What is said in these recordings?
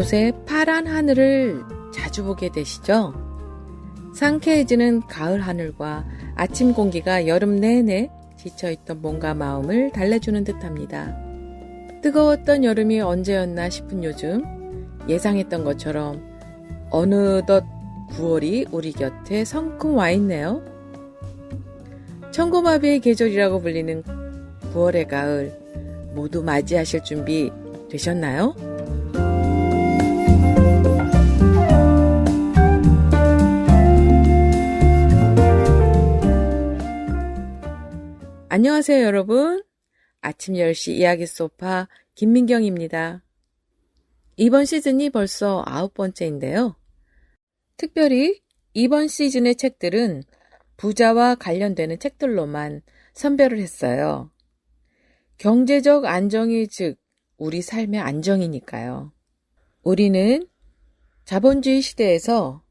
요새 파란 하늘을 자주 보게 되시죠? 상쾌해지는 가을 하늘과 아침 공기가 여름 내내 지쳐있던 몸과 마음을 달래주는 듯합니다. 뜨거웠던 여름이 언제였나 싶은 요즘, 예상했던 것처럼 어느덧 9월이 우리 곁에 성큼 와 있네요. 천고마비의 계절이라고 불리는 9월의 가을, 모두 맞이하실 준비 되셨나요? 안녕하세요, 여러분. 아침 10시 이야기 소파 김민경입니다. 이번 시즌이 벌써 9번째인데요. 특별히 이번 시즌의 책들은 부자와 관련되는 책들로만 선별을 했어요. 경제적 안정이 즉 우리 삶의 안정이니까요. 우리는 자본주의 시대에서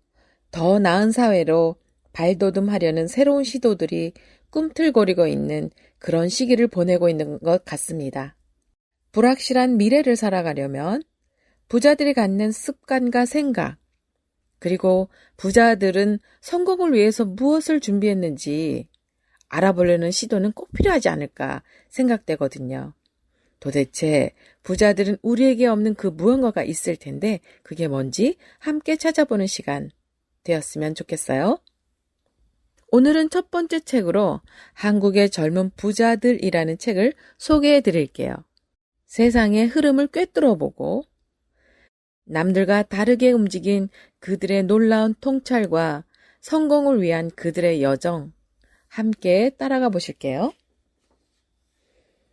더 나은 사회로 발돋움하려는 새로운 시도들이 꿈틀거리고 있는 그런 시기를 보내고 있는 것 같습니다. 불확실한 미래를 살아가려면 부자들이 갖는 습관과 생각, 그리고 부자들은 성공을 위해서 무엇을 준비했는지 알아보려는 시도는 꼭 필요하지 않을까 생각되거든요. 도대체 부자들은 우리에게 없는 그 무언가가 있을 텐데 그게 뭔지 함께 찾아보는 시간 되었으면 좋겠어요. 오늘은 첫 번째 책으로 한국의 젊은 부자들이라는 책을 소개해 드릴게요. 세상의 흐름을 꿰뚫어보고 남들과 다르게 움직인 그들의 놀라운 통찰과 성공을 위한 그들의 여정 함께 따라가 보실게요.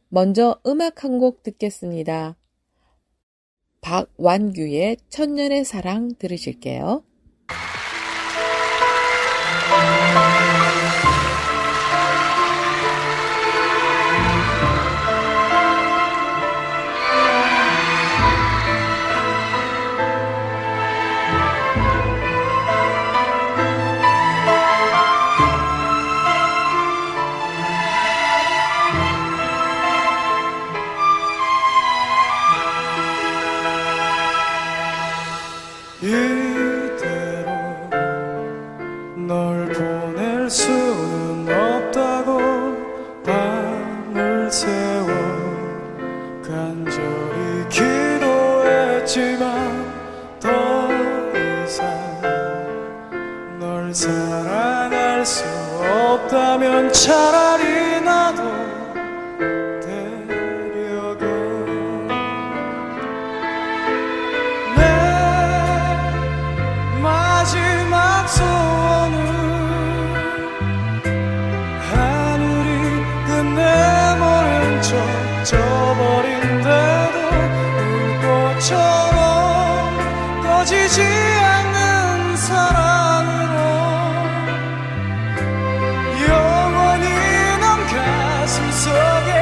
먼저 음악 한 곡 듣겠습니다. 박완규의 천년의 사랑 들으실게요. 이대로 널 보낼 수는 없다고 밤을 새워 간절히 기도했지만 더 이상 널 사랑할 수 없다면 차라리 나도 마지막 소원은 하늘이 끝내 모른 척 져버린데도 불꽃처럼 꺼지지 않는 사랑으로 영원히 넌 가슴 속에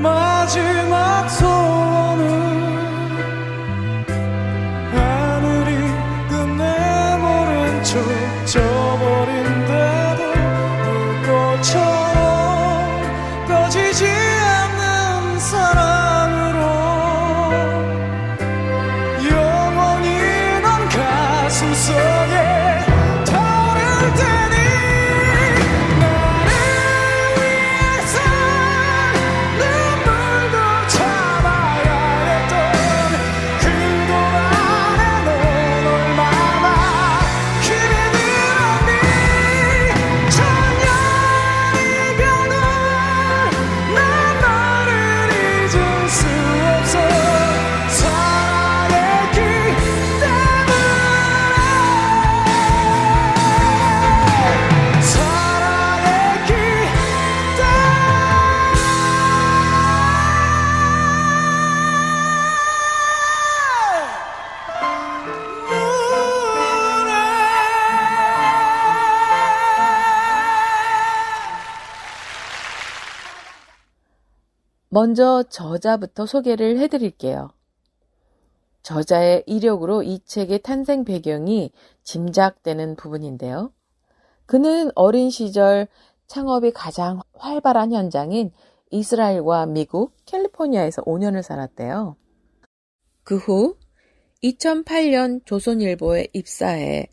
마지막 소원은 하늘이 끝내 모른 척 져버린데도 불꽃처럼 꺼지지 않는 사랑으로 영원히 넌 가슴 속에 타오를 테니 나를 위해서 눈물도 참아야 먼저 저자부터 소개를 해드릴게요. 저자의 이력으로 이 책의 탄생 배경이 짐작되는 부분인데요. 그는 어린 시절 창업이 가장 활발한 현장인 이스라엘과 미국, 캘리포니아에서 5년을 살았대요. 그 후 2008년 조선일보에 입사해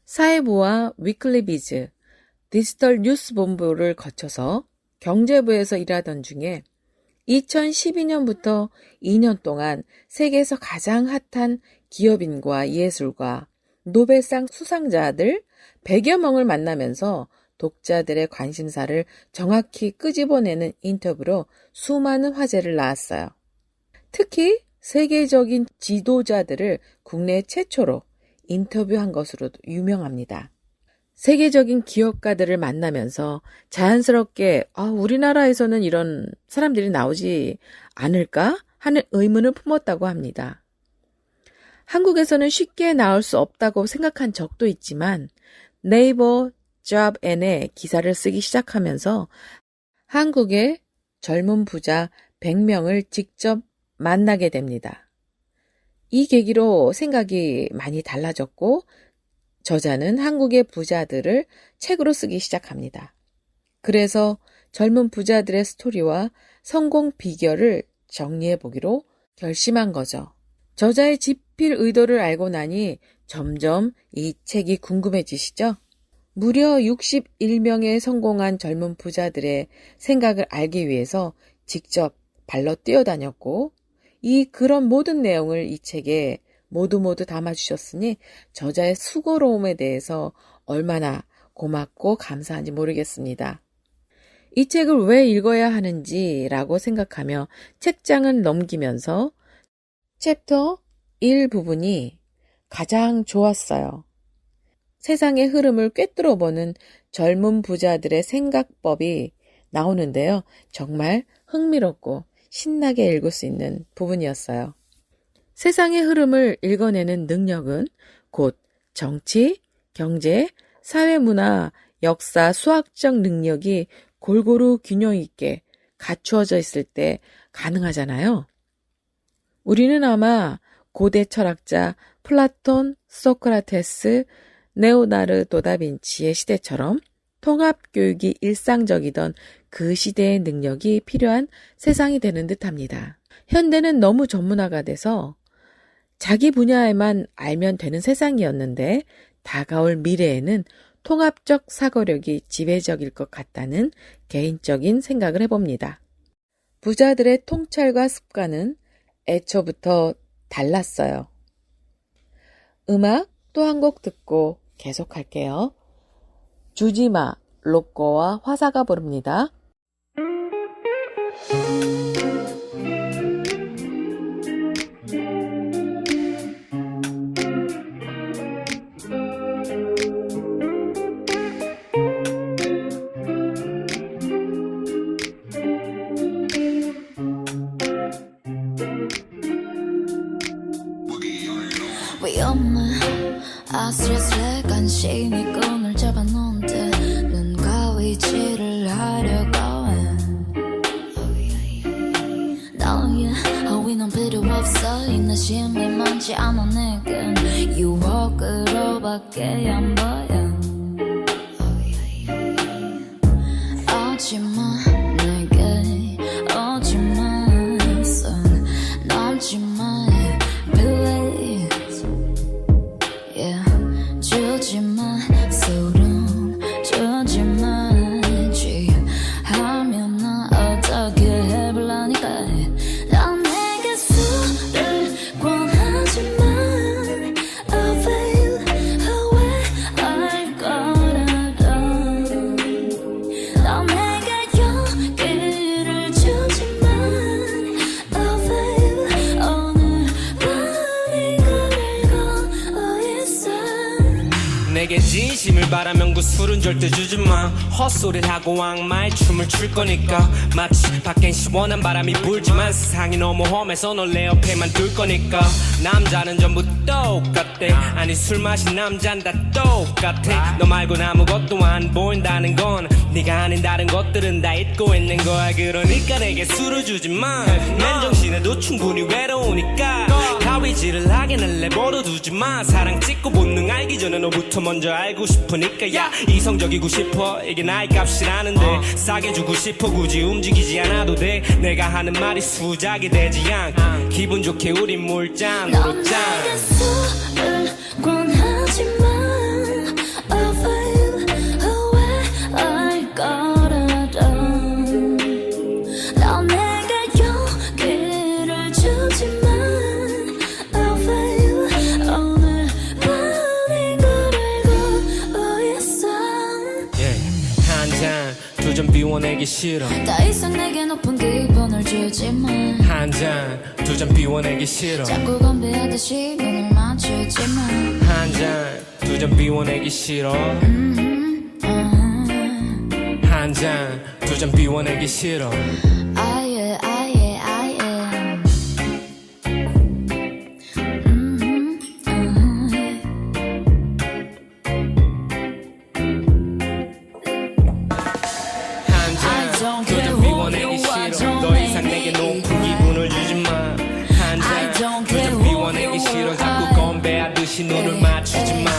사회부와 위클리비즈, 디지털 뉴스 본부를 거쳐서 경제부에서 일하던 중에 2012년부터 2년 동안 세계에서 가장 핫한 기업인과 예술가, 노벨상 수상자들 100여 명을 만나면서 독자들의 관심사를 정확히 끄집어내는 인터뷰로 수많은 화제를 낳았어요. 특히 세계적인 지도자들을 국내 최초로 인터뷰한 것으로도 유명합니다. 세계적인 기업가들을 만나면서 자연스럽게 우리나라에서는 이런 사람들이 나오지 않을까 하는 의문을 품었다고 합니다. 한국에서는 쉽게 나올 수 없다고 생각한 적도 있지만 네이버 잡N에 기사를 쓰기 시작하면서 한국의 젊은 부자 100명을 직접 만나게 됩니다. 이 계기로 생각이 많이 달라졌고 저자는 한국의 부자들을 책으로 쓰기 시작합니다. 그래서 젊은 부자들의 스토리와 성공 비결을 정리해보기로 결심한 거죠. 저자의 집필 의도를 알고 나니 점점 이 책이 궁금해지시죠? 무려 61명의 성공한 젊은 부자들의 생각을 알기 위해서 직접 발로 뛰어다녔고 그런 모든 내용을 이 책에 모두 담아주셨으니 저자의 수고로움에 대해서 얼마나 고맙고 감사한지 모르겠습니다. 이 책을 왜 읽어야 하는지라고 생각하며 책장을 넘기면서 챕터 1 부분이 가장 좋았어요. 세상의 흐름을 꿰뚫어보는 젊은 부자들의 생각법이 나오는데요. 정말 흥미롭고 신나게 읽을 수 있는 부분이었어요. 세상의 흐름을 읽어내는 능력은 곧 정치, 경제, 사회문화, 역사, 수학적 능력이 골고루 균형 있게 갖추어져 있을 때 가능하잖아요. 우리는 아마 고대 철학자 플라톤, 소크라테스, 레오나르도 다빈치의 시대처럼 통합교육이 일상적이던 그 시대의 능력이 필요한 세상이 되는 듯합니다. 현대는 너무 전문화가 돼서 자기 분야에만 알면 되는 세상이었는데 다가올 미래에는 통합적 사고력이 지배적일 것 같다는 개인적인 생각을 해봅니다. 부자들의 통찰과 습관은 애초부터 달랐어요. 음악 또 한 곡 듣고 계속할게요. 주지마, 로꼬와 화사가 부릅니다. 위험해 아슬아슬해 간신히 끈을 잡아놓은 듯 눈과 위치를 하려고 해 너의 허위는 필요 없어 이 내심이 많지 않아 내겐 유혹으로밖에 안 보여 오지마 내게 오지마 손 넘지마 주지마 소름 주지마 취하면 나 어떻게 해볼라니까 난 내게 술을 권하지만 avail away 할 거라도 난 내게 용기를 주지만 avail 오늘 밤이 그를 걸어 있어 내게 진심을 바라면 그 술은 절대 주지 마. 헛소리를 하고 악마의 춤을 출 거니까. 마치 밖엔 시원한 바람이 불지만 세상이 너무 험해서 널 내 옆에만 둘 거니까. 남자는 전부 똑같대. 아니 술 마신 남잔 다 똑같아. 너 말곤 아무것도 안 보인다는 건 네가 아닌 다른 것들은 다 잊고 있는 거야. 그러니까 내게 술을 주지 마. 맨정신에도 충분히 외로우니까 가위질을 하긴 내버려 두지 마. 사랑 찍고 본능 알기 전에 너부터 먼저 알고 싶으니까. 야 이성적이고 싶어 이게 나의 값이라는데 싸게 주고 싶어 굳이 움직이지 않아도 돼. 내가 하는 말이 수작이 되지 않. 기분 좋게 우린 물잔으로 넌 짠. 내게 술을 권하지만 Avail away I got 넌 내게 용기를 주지만 Avail 오늘 밤인 걸 알고 있어. 한잔 두 잔 비워내기 싫어. 더 이상 내게 높은 기분을 주지만 한잔 두 잔 비워내기 싫어. 자꾸 건배하듯이 눈을 맞추지만 한잔 두 잔 비워내기 싫어. 한잔 두 잔 비워내기 싫어. 아예 한잔 두 잔 비워내기 싫어. 더 이상 내게 높은 기분을 주지 마. 한잔 두 잔 비워내기 싫어. 자꾸 건배하듯이 눈을 맞추지 마.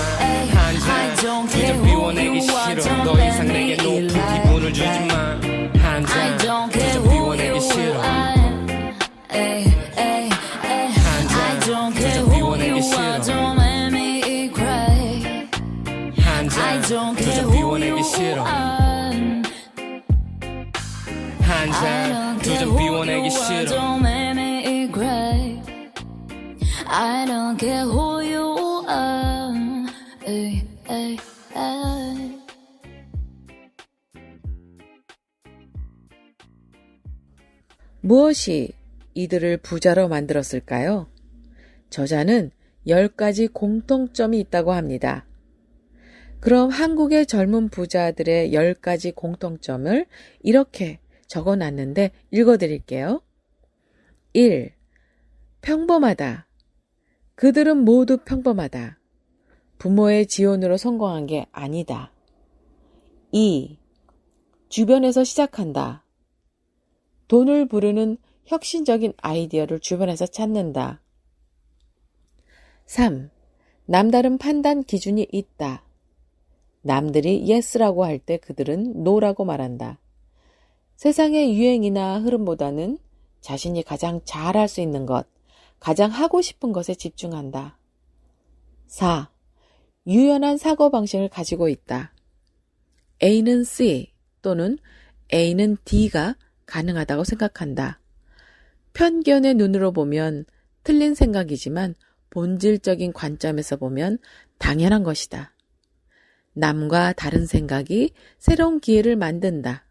한잔 두 잔 비워내기 싫어. 더 이상 내게 높은 기분을 주지 마. 한잔 두 잔 비워내기 싫어. 한잔 두 잔 비워내기 싫어. 한잔 두 잔 비워내기 싫어. 한잔 두 잔 비워내기 싫어. I don't care who you are. Ay, ay, ay. 무엇이 이들을 부자로 만들었을까요? 저자는 10가지 공통점이 있다고 합니다. 그럼 한국의 젊은 부자들의 10가지 공통점을 이렇게 적어놨는데 읽어드릴게요. 1. 평범하다. 그들은 모두 평범하다. 부모의 지원으로 성공한 게 아니다. 2. 주변에서 시작한다. 돈을 부르는 혁신적인 아이디어를 주변에서 찾는다. 3. 남다른 판단 기준이 있다. 남들이 yes라고 할 때 그들은 no라고 말한다. 세상의 유행이나 흐름보다는 자신이 가장 잘할 수 있는 것, 가장 하고 싶은 것에 집중한다. 4. 유연한 사고방식을 가지고 있다. A는 C 또는 A는 D가 가능하다고 생각한다. 편견의 눈으로 보면 틀린 생각이지만 본질적인 관점에서 보면 당연한 것이다. 남과 다른 생각이 새로운 기회를 만든다.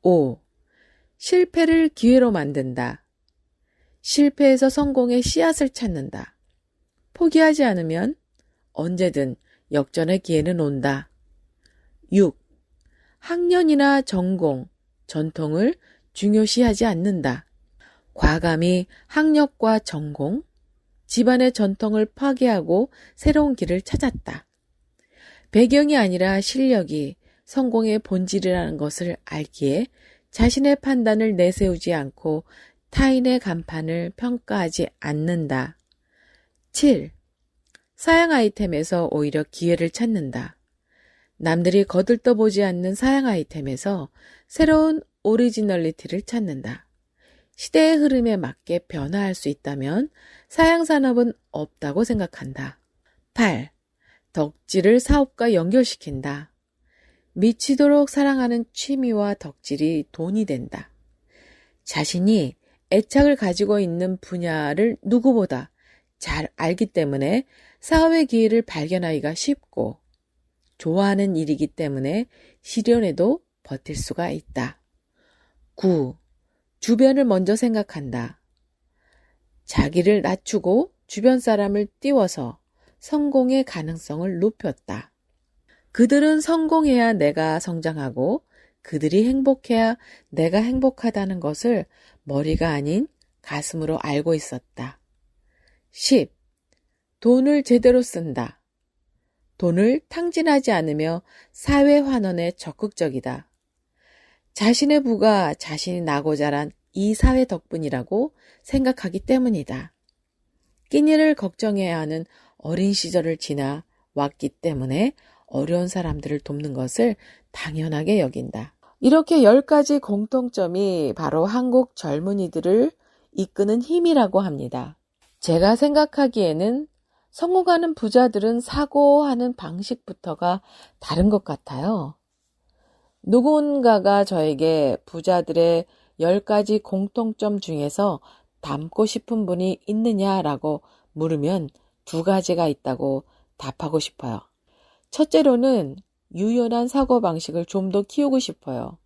5. 실패를 기회로 만든다. 실패에서 성공의 씨앗을 찾는다. 포기하지 않으면 언제든 역전의 기회는 온다. 6. 학년이나 전공, 전통을 중요시하지 않는다. 과감히 학력과 전공, 집안의 전통을 파괴하고 새로운 길을 찾았다. 배경이 아니라 실력이 성공의 본질이라는 것을 알기에 자신의 판단을 내세우지 않고 타인의 간판을 평가하지 않는다. 7. 사양 아이템에서 오히려 기회를 찾는다. 남들이 거들떠보지 않는 사양 아이템에서 새로운 오리지널리티를 찾는다. 시대의 흐름에 맞게 변화할 수 있다면 사양 산업은 없다고 생각한다. 8. 덕질을 사업과 연결시킨다. 미치도록 사랑하는 취미와 덕질이 돈이 된다. 자신이 애착을 가지고 있는 분야를 누구보다 잘 알기 때문에 사업의 기회를 발견하기가 쉽고 좋아하는 일이기 때문에 시련에도 버틸 수가 있다. 9. 주변을 먼저 생각한다. 자기를 낮추고 주변 사람을 띄워서 성공의 가능성을 높였다. 그들은 성공해야 내가 성장하고 그들이 행복해야 내가 행복하다는 것을 머리가 아닌 가슴으로 알고 있었다. 10. 돈을 제대로 쓴다. 돈을 탕진하지 않으며 사회 환원에 적극적이다. 자신의 부가 자신이 나고 자란 이 사회 덕분이라고 생각하기 때문이다. 끼니를 걱정해야 하는 어린 시절을 지나 왔기 때문에 어려운 사람들을 돕는 것을 당연하게 여긴다. 이렇게 10가지 공통점이 바로 한국 젊은이들을 이끄는 힘이라고 합니다. 제가 생각하기에는 성공하는 부자들은 사고하는 방식부터가 다른 것 같아요. 누군가가 저에게 부자들의 10가지 공통점 중에서 닮고 싶은 분이 있느냐라고 물으면 2가지가 있다고 답하고 싶어요. 첫째로는 유연한 사고방식을 좀 더 키우고 싶어요.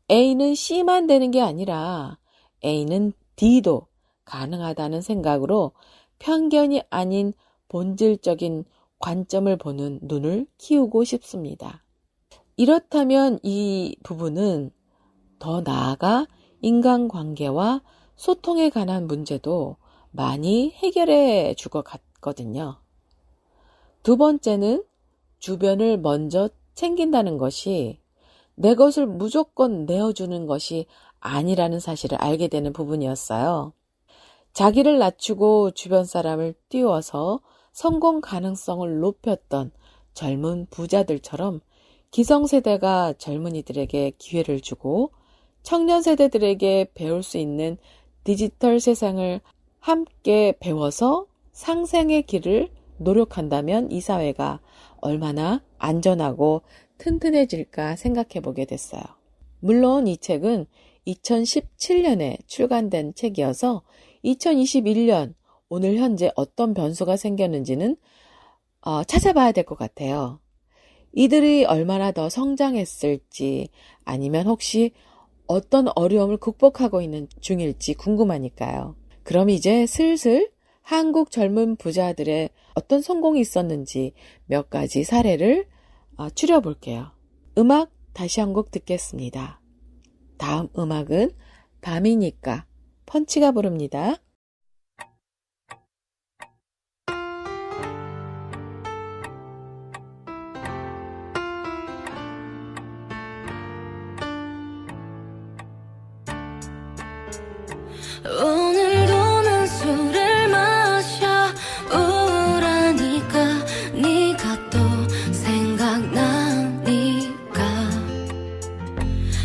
A는 C만 되는 게 아니라 A는 D도 가능하다는 생각으로 편견이 아닌 본질적인 관점을 보는 눈을 키우고 싶습니다. 이렇다면 이 부분은 더 나아가 인간관계와 소통에 관한 문제도 많이 해결해 줄 것 같거든요. 2번째는 주변을 먼저 챙긴다는 것이 내 것을 무조건 내어주는 것이 아니라는 사실을 알게 되는 부분이었어요. 자기를 낮추고 주변 사람을 띄워서 성공 가능성을 높였던 젊은 부자들처럼 기성세대가 젊은이들에게 기회를 주고 청년 세대들에게 배울 수 있는 디지털 세상을 함께 배워서 상생의 길을 노력한다면 이 사회가 얼마나 안전하고 튼튼해질까 생각해 보게 됐어요. 물론 이 책은 2017년에 출간된 책이어서 2021년 오늘 현재 어떤 변수가 생겼는지는 찾아봐야 될 것 같아요. 이들이 얼마나 더 성장했을지 아니면 혹시 어떤 어려움을 극복하고 있는 중일지 궁금하니까요. 그럼 이제 슬슬 한국 젊은 부자들의 어떤 성공이 있었는지 몇 가지 사례를 추려볼게요. 음악 다시 한 곡 듣겠습니다. 다음 음악은 밤이니까 펀치가 부릅니다. 오늘도 난 술을 마셔 우울하니까 네가 또 생각나니까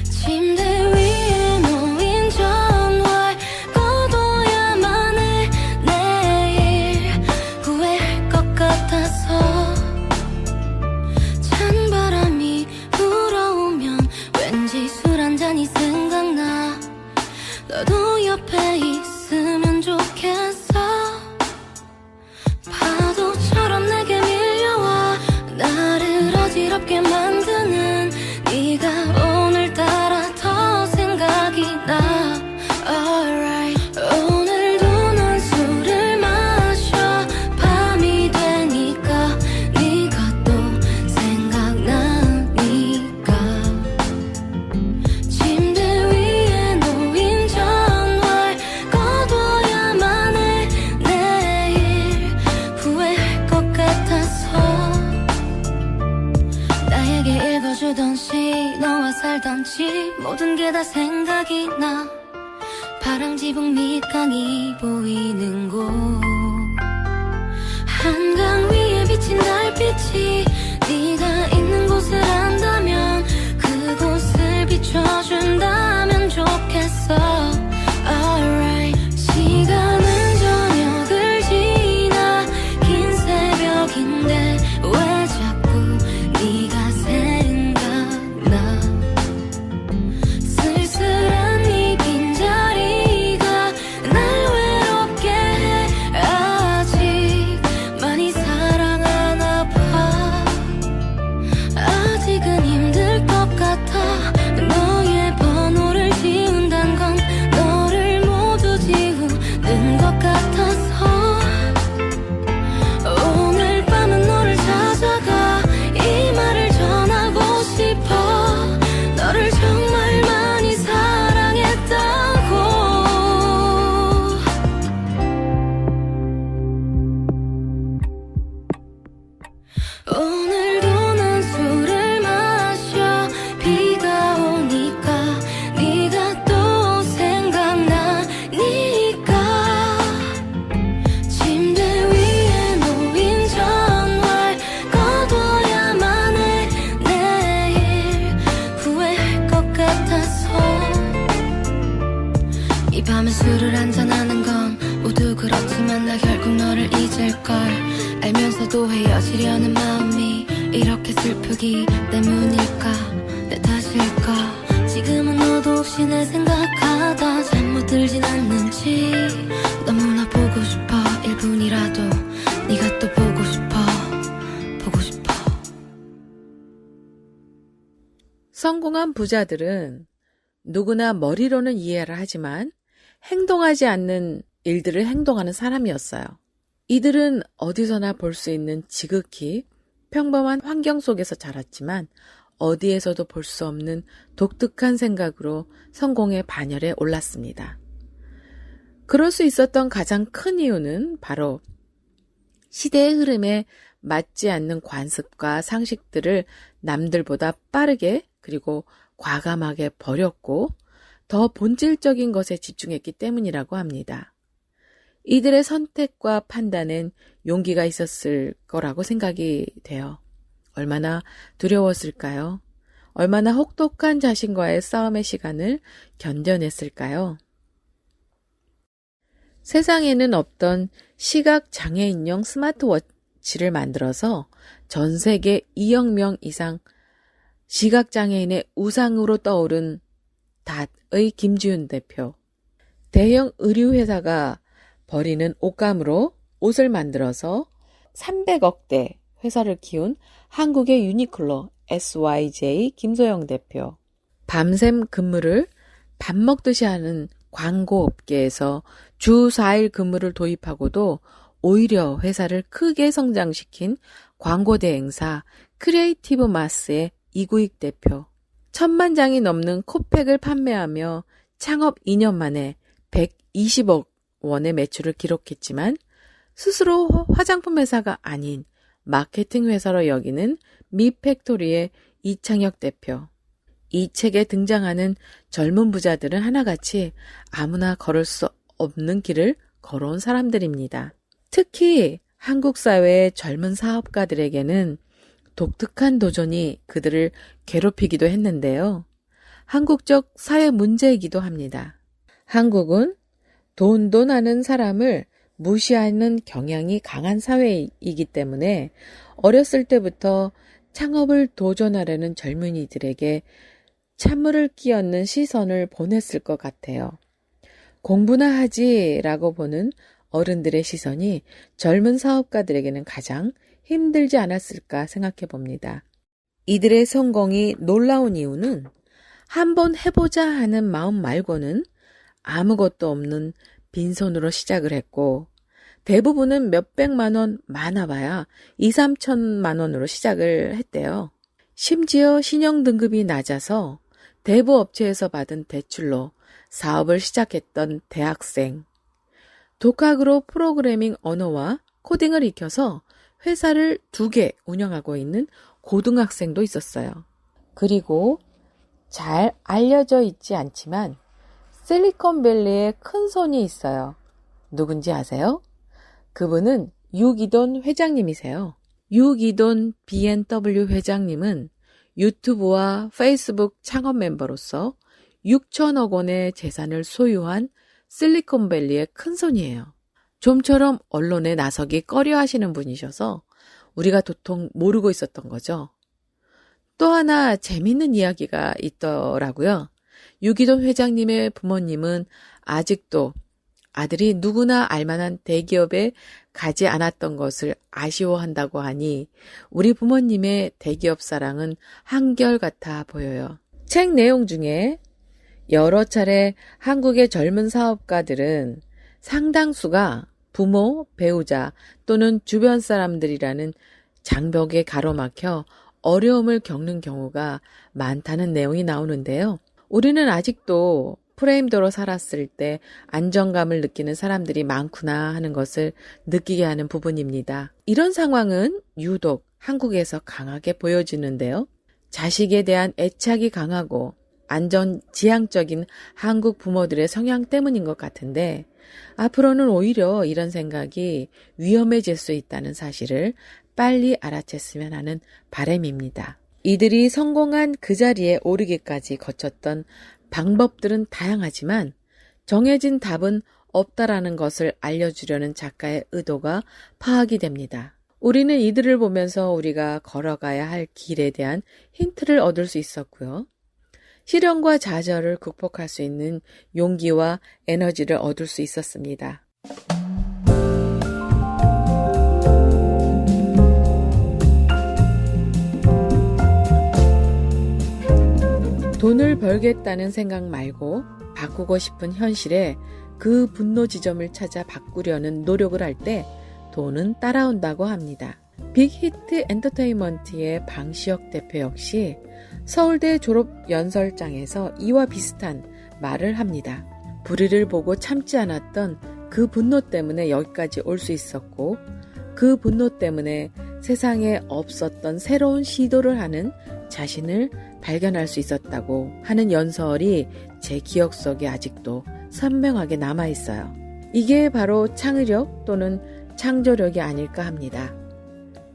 침대 위에 놓인 전화를 꺼둬야만 해 내일 후회할 것 같아서 찬바람이 불어오면 왠지 술 한 잔이 생각나 너도 옆에 있으면 좋겠어 파도처럼 내게 밀려와 나를 어지럽게 만드는 네가 오늘따라 더 생각이 나 Alright 오늘도 난 술을 마셔 밤이 되니까 네가 또 생각나니까 침대 위에 놓인 전화를 꺼둬야만 해 내일 후회할 것 같아서 나에게 읽어주던 시 너와 살던 집 모든 게 다 생각이 나 파랑 지붕 밑 강이 보이는 곳 한강 위에 비친 달빛이 네가 있는 곳을 안다면 그곳을 비춰준다면 좋겠어 Alright 시간은 저녁을 지나 긴 새벽인데 왜 자꾸 네가 생각나 쓸쓸한 이 빈자리가 날 외롭게 해 아직 많이 사랑하나 봐 아직은 힘들 것 같아 너의 또 헤어지려는 마음이 이렇게 슬프기 때문일까 내 탓일까 지금은 너도 혹시 내 생각하다 잠 못 들진 않는지 너무나 보고 싶어 1분이라도 네가 또 보고 싶어 보고 싶어 성공한 부자들은 누구나 머리로는 이해를 하지만 행동하지 않는 일들을 행동하는 사람이었어요. 이들은 어디서나 볼 수 있는 지극히 평범한 환경 속에서 자랐지만 어디에서도 볼 수 없는 독특한 생각으로 성공의 반열에 올랐습니다. 그럴 수 있었던 가장 큰 이유는 바로 시대의 흐름에 맞지 않는 관습과 상식들을 남들보다 빠르게 그리고 과감하게 버렸고 더 본질적인 것에 집중했기 때문이라고 합니다. 이들의 선택과 판단엔 용기가 있었을 거라고 생각이 돼요. 얼마나 두려웠을까요? 얼마나 혹독한 자신과의 싸움의 시간을 견뎌냈을까요? 세상에는 없던 시각장애인용 스마트워치를 만들어서 전 세계 2억 명 이상 시각장애인의 우상으로 떠오른 닷의 김지훈 대표. 대형 의류회사가 버리는 옷감으로 옷을 만들어서 300억대 회사를 키운 한국의 유니클로 SYJ 김소영 대표. 밤샘 근무를 밥 먹듯이 하는 광고업계에서 주 4일 근무를 도입하고도 오히려 회사를 크게 성장시킨 광고대행사 크리에이티브 마스의 이구익 대표. 1,000만 장이 넘는 코팩을 판매하며 창업 2년 만에 120억 원의 매출을 기록했지만 스스로 화장품 회사가 아닌 마케팅 회사로 여기는 미팩토리의 이창혁 대표. 이 책에 등장하는 젊은 부자들은 하나같이 아무나 걸을 수 없는 길을 걸어온 사람들입니다. 특히 한국 사회의 젊은 사업가들에게는 독특한 도전이 그들을 괴롭히기도 했는데요. 한국적 사회 문제이기도 합니다. 한국은 돈 하는 사람을 무시하는 경향이 강한 사회이기 때문에 어렸을 때부터 창업을 도전하려는 젊은이들에게 찬물을 끼얹는 시선을 보냈을 것 같아요. 공부나 하지라고 보는 어른들의 시선이 젊은 사업가들에게는 가장 힘들지 않았을까 생각해 봅니다. 이들의 성공이 놀라운 이유는 한번 해보자 하는 마음 말고는 아무것도 없는 빈손으로 시작을 했고 대부분은 몇백만 원 많아봐야 2, 3천만 원으로 시작을 했대요. 심지어 신용 등급이 낮아서 대부 업체에서 받은 대출로 사업을 시작했던 대학생, 독학으로 프로그래밍 언어와 코딩을 익혀서 회사를 2개 운영하고 있는 고등학생도 있었어요. 그리고 잘 알려져 있지 않지만 실리콘밸리에 큰 손이 있어요. 누군지 아세요? 그분은 유기돈 회장님이세요. 유기돈 B&W 회장님은 유튜브와 페이스북 창업 멤버로서 6천억 원의 재산을 소유한 실리콘밸리의 큰손이에요. 좀처럼 언론에 나서기 꺼려 하시는 분이셔서 우리가 도통 모르고 있었던 거죠. 또 하나 재밌는 이야기가 있더라고요. 유기돈 회장님의 부모님은 아직도 아들이 누구나 알만한 대기업에 가지 않았던 것을 아쉬워한다고 하니 우리 부모님의 대기업 사랑은 한결같아 보여요. 책 내용 중에 여러 차례 한국의 젊은 사업가들은 상당수가 부모, 배우자 또는 주변 사람들이라는 장벽에 가로막혀 어려움을 겪는 경우가 많다는 내용이 나오는데요. 우리는 아직도 프레임도로 살았을 때 안정감을 느끼는 사람들이 많구나 하는 것을 느끼게 하는 부분입니다. 이런 상황은 유독 한국에서 강하게 보여지는데요. 자식에 대한 애착이 강하고 안전지향적인 한국 부모들의 성향 때문인 것 같은데 앞으로는 오히려 이런 생각이 위험해질 수 있다는 사실을 빨리 알아챘으면 하는 바람입니다. 이들이 성공한 그 자리에 오르기까지 거쳤던 방법들은 다양하지만 정해진 답은 없다라는 것을 알려주려는 작가의 의도가 파악이 됩니다. 우리는 이들을 보면서 우리가 걸어가야 할 길에 대한 힌트를 얻을 수 있었고요. 시련과 좌절을 극복할 수 있는 용기와 에너지를 얻을 수 있었습니다. 돈을 벌겠다는 생각 말고 바꾸고 싶은 현실에 그 분노 지점을 찾아 바꾸려는 노력을 할 때 돈은 따라온다고 합니다. 빅히트 엔터테인먼트의 방시혁 대표 역시 서울대 졸업 연설장에서 이와 비슷한 말을 합니다. 불의를 보고 참지 않았던 그 분노 때문에 여기까지 올 수 있었고, 그 분노 때문에 세상에 없었던 새로운 시도를 하는 자신을 발견할 수 있었다고 하는 연설이 제 기억 속에 아직도 선명하게 남아있어요. 이게 바로 창의력 또는 창조력이 아닐까 합니다.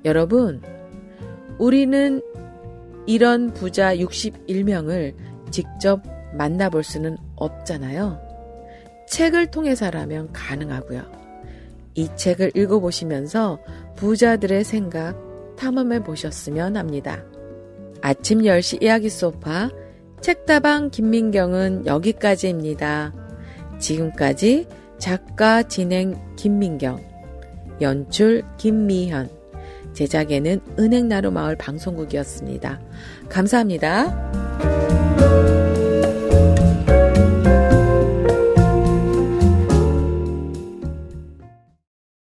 여러분, 우리는 이런 부자 61명을 직접 만나볼 수는 없잖아요. 책을 통해서라면 가능하고요. 이 책을 읽어보시면서 부자들의 생각 탐험해 보셨으면 합니다. 아침 10시 이야기 소파 책다방 김민경은 여기까지입니다. 지금까지 작가 진행 김민경, 연출 김미현, 제작에는 은행나루마을 방송국이었습니다. 감사합니다.